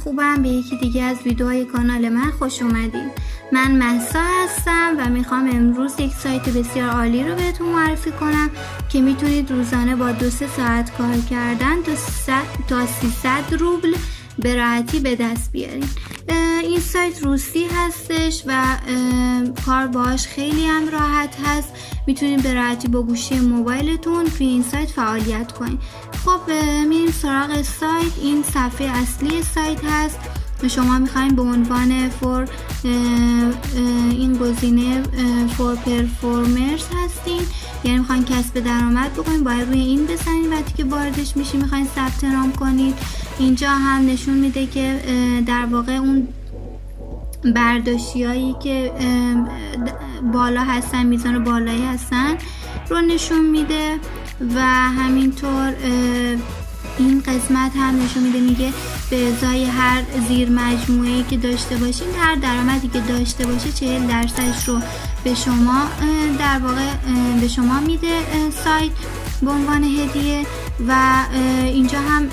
خوبم، به یکی دیگه از ویدیوهای کانال من خوش اومدین. من مهسا هستم و میخوام امروز یک سایت بسیار عالی رو بهتون معرفی کنم که میتونید روزانه با 2-3 ساعت کار کردن تا 300 روبل به راحتی به دست بیارین. این سایت روسی هستش و کار باش خیلی هم راحت هست. میتونید به راحتی با گوشی موبایلتون توی این سایت فعالیت کنید. خب میریم سراغ سایت. این صفحه اصلی سایت هست. شما میخواین به عنوان این گزینه فور پرفورمرز هستین، یعنی میخواین کسب درآمد بکنین، باید روی این بزنید. وقتی که واردش میشین میخواین ثبت نام کنید. اینجا هم نشون میده که در واقع اون برداشتی هایی که بالا هستن، میزان بالایی هستن رو نشون میده و همینطور این قسمت هم نشون میده، میگه به ازای هر زیر مجموعه‌ای که داشته باشین، هر درآمدی که داشته باشه 40% رو به شما در واقع به شما میده سایت به عنوان هدیه. و اینجا هم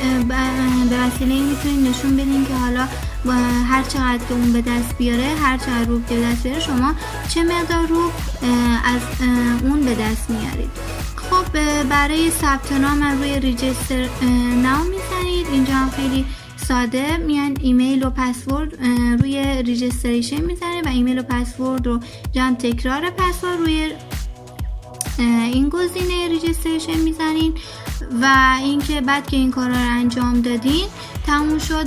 به وسیله این میتونید نشون بدین که حالا هر چقدر که اون به دست بیاره، هر چقدر روب که به دست بیاره، شما چه مقدار روب از اون به دست میارید. خب برای ثبت نام روی ریجستر ناو میزنید. اینجا هم خیلی ساده میان ایمیل و پسورد روی ریجستریشن میزنید و ایمیل و پسورد رو جمع تکرار پسورد روی این گزینه ریجستریشن میزنین و اینکه بعد که این کارا رو انجام دادین تموم شد،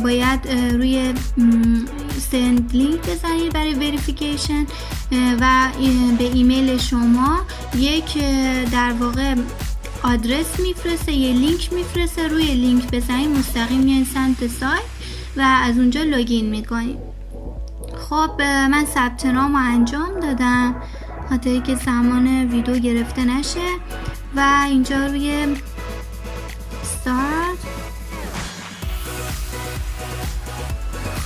باید روی سند لینک بزنید برای وریفیکیشن و به ایمیل شما یک در واقع آدرس میفرسته، یه لینک میفرسته. روی لینک بزنید مستقیم میان سمت سایت و از اونجا لوگین میکنید. خب من ثبت نام رو انجام دادم خاطری که زمان ویدیو گرفته نشه و اینجا روی استارت.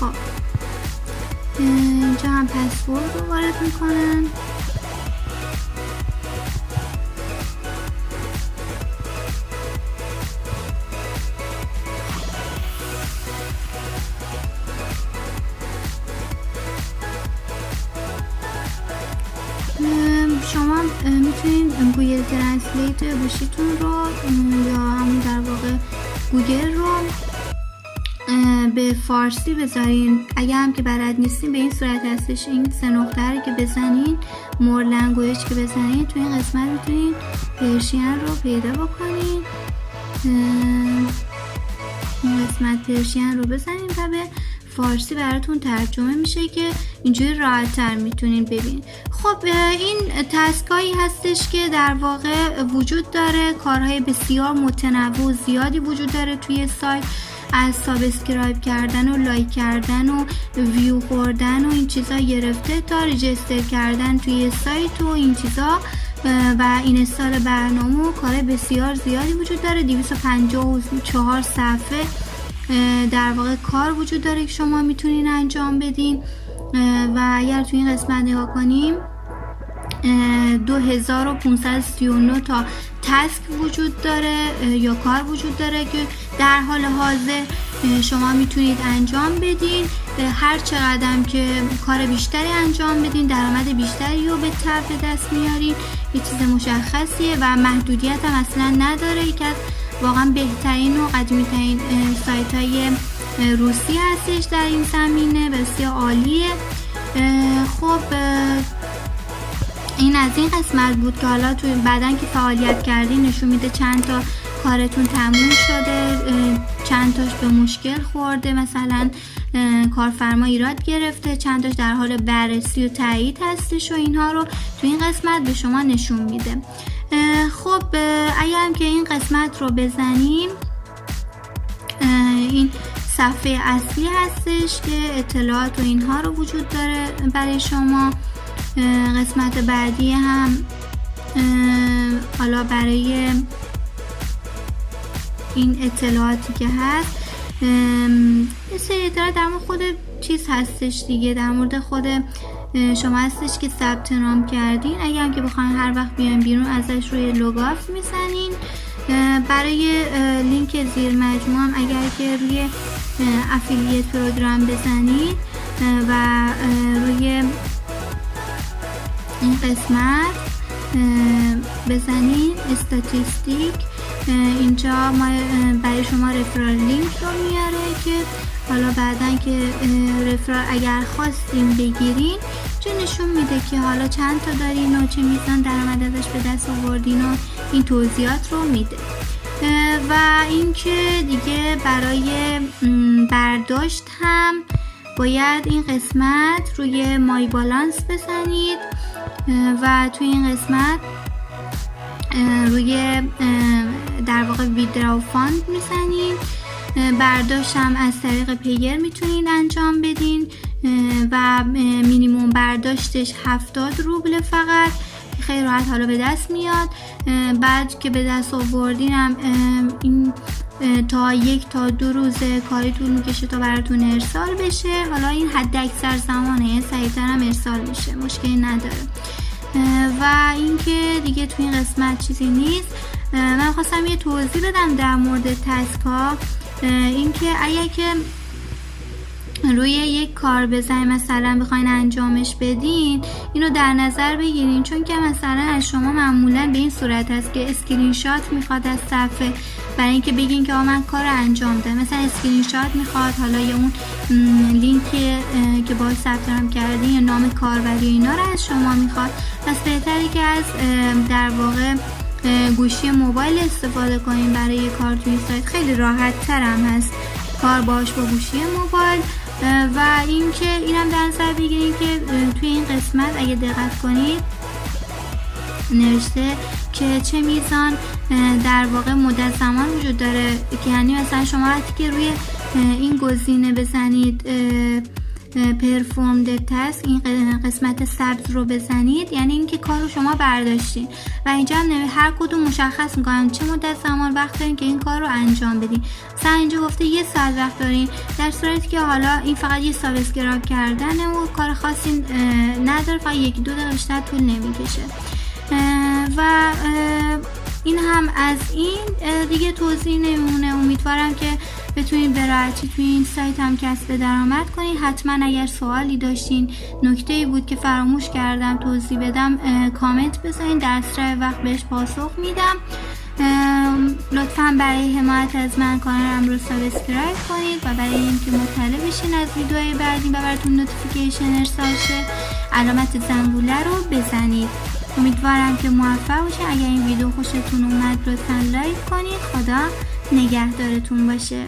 خب اینجا هم پسورد رو وارد میکنن. شما میتونید گوگل ترنسلیت گوشیتون رو یا همون در واقع گوگل رو به فارسی بذارین. اگه هم که بلد نیستین به این صورت هستش، این 3 نقطه رو که بزنین، مور لنگویج که بزنین، تو این قسمت میتونید پرشین رو پیدا بکنین. این قسمت پرشین رو بزنین و به فارسی براتون ترجمه میشه که اینجوری راحت‌تر میتونین ببینین. خب این تسکایی هستش که در واقع وجود داره، کارهای بسیار متنوع و زیادی وجود داره توی سایت، از سابسکرایب کردن و لایک کردن و ویو خوردن و این چیزا گرفته تا ریجستر کردن توی سایت و این چیزا و اینستال برنامه و کارهای بسیار زیادی وجود داره. 254 صفحه در واقع کار وجود داره که شما میتونین انجام بدین و اگر توی این قسمت نگاه کنیم 2539 تا تسک وجود داره یا کار وجود داره که در حال حاضر شما میتونید انجام بدین. هر چقدر که کار بیشتری انجام بدین درآمد بیشتری رو به دست میارین. یه چیز مشخصیه و محدودیت هم اصلا نداره. یکی از واقعا بهترین و قدیمی ترین سایت های روسی هستش در این زمینه، بسیار عالیه. خب این از این قسمت بود که حالا توی بعدن که فعالیت کردین نشون میده چند تا کارتون تموم شده، چند تاش به مشکل خورده، مثلا کارفرما ایراد گرفته، چند تاش در حال بررسی و تایید هستش و اینها رو توی این قسمت به شما نشون میده. خب اگر هم که این قسمت رو بزنیم این صفحه اصلی هستش که اطلاعات و اینها رو وجود داره برای شما. قسمت بعدی هم حالا برای این اطلاعاتی که هست یه سری اطلاعات در مورد خود چیز هستش دیگه، در مورد خود شما هستش که ثبت نام کردین. اگر هم که بخواین هر وقت بیاین بیرون ازش روی لوگ آف میزنین برای لینک زیر مجموعه هم اگر که روی افیلیت پروگرام بزنید و روی این قسمت بزنید استاتیستیک، اینجا ما برای شما رفرال لینک رو میاره که حالا بعدن که رفرال اگر خواستیم بگیرین چه نشون میده که حالا چند تا دارین و چه میزان درآمد ازش به دست آوردین و این توضیحات رو میده. و اینکه دیگه برای برداشت هم باید این قسمت روی مای بالانس بزنید و توی این قسمت روی در واقع ویدراو فاند میزنید. برداشت هم از طریق پیر میتونید انجام بدین و مینیموم برداشتش 70 روبل فقط، خیلی راحت حالا به دست میاد. بعد که به دست آوردین هم این تا 1 تا 2 روز کاری طول میکشه تا براتون ارسال بشه. حالا این حد اکثر زمانه، سریعتر هم ارسال میشه، مشکلی نداره. و اینکه دیگه تو این قسمت چیزی نیست. من خواستم یه توضیح بدم در مورد تسک ها، اینکه اگه که روی یک کار بزنید مثلا بخواین انجامش بدین، اینو در نظر بگیرین، چون که مثلا از شما معمولا به این صورت هست که اسکرین شات میخواد از صفحه برای اینکه بگین که من کار رو انجام دادم. مثلا اسکرین شات میخواد، حالا یا اون لینک که باهاش ثبت نام کردین یا نام کاربری اینا رو از شما میخواد. پس بهتره که از در واقع گوشی موبایل استفاده کنین برای کار توی سایت، خیلی راحت تر هم هست کار باش با گوشی موبایل. و اینکه اینم در نظر بگیرین که توی این قسمت اگه دقت کنید نوشته که چه میزان در واقع مدت زمان وجود داره، که یعنی مثلا شما وقتی که روی این گزینه بزنید پرفورم تسک، این قسمت سبز رو بزنید، یعنی اینکه کار رو شما برداشتین و اینجا هم هر کدوم مشخص میکنن چه مدت زمان وقت دارین که این کار رو انجام بدین. مثلا اینجا گفته 1 ساعت وقت دارین، در صورتی که حالا این فقط یه سابسکرایب کردنه و کار خاصی نداره، فقط 1-2 دقیقه بیشتر طول نمیکشه. و این هم از این دیگه توضیح نمونه. امیدوارم که بتونید به راحتی توی این سایت هم کسب درآمد کنید. حتما اگر سوالی داشتین، نکته‌ای بود که فراموش کردم توضیح بدم، کامنت بذارین، در اسرع وقت بهش پاسخ میدم. لطفاً برای حمایت از من کانالم رو سابسکرایب کنید و برای اینکه مطلع بشین از ویدیوهای بعدی و براتون نوتیفیکیشن ارسال شه علامت زنگوله رو بزنید. امیدوارم که موفق باشین. اگر این ویدیو خوشتون اومد لطفاً لایک کنید. خدا نگهدارتون باشه.